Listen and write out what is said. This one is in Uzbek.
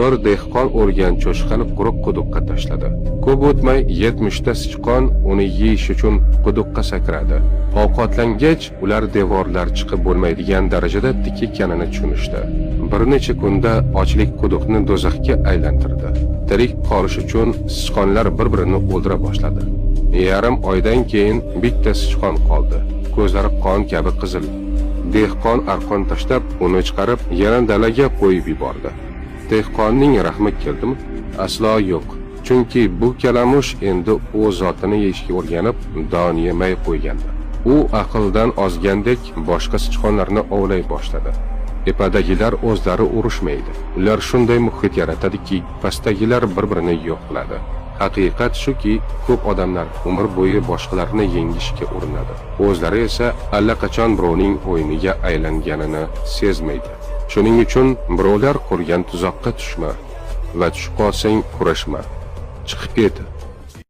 puldor dehqon o'lgan cho'chqani quruq quduqqa tashladi. Ko'p o'tmay 70 ta sichqon uni yeyish uchun quduqqa sakradi. Ovqatlangach, ular devorlar chiqib bo'lmaydigan darajada tik ekanini tushunishdi. Bir necha kunda ochlik quduqni do'zaxga aylantirdi. Tirik qolish uchun sichqonlar bir-birini o'ldira boshladi. Yarim oydan keyin bitta sichqon qoldi. Ko'zlari qon kabi qizil. Dehqon arqon tashlab, uni chiqarib, yana dalaga qo'yib yubordi. Dehqonning rahmi keldimi? Aslo yo'q. Chunki bu kalamush endi o'z zotini yeyishga o'rganib, don yemay qo'ygandi. U aqldan ozgandek boshqa sichqonlarni ovlay boshladi. Tepadagilar o'zlari urushmaydi. Ular shunday muhit yaratadiki, pastdagilar bir-birini yo'q qiladi. Haqiqat shuki, ko'p odamlar umr bo'yi boshqalarni yengishga urinadi. O'zlari esa allaqachon birovning o'yiniga aylanganini sezmaydi. Shuning uchun birovlar qurgan tuzoqqa tushma va tushib qolsang kurashma. Chiqib ket.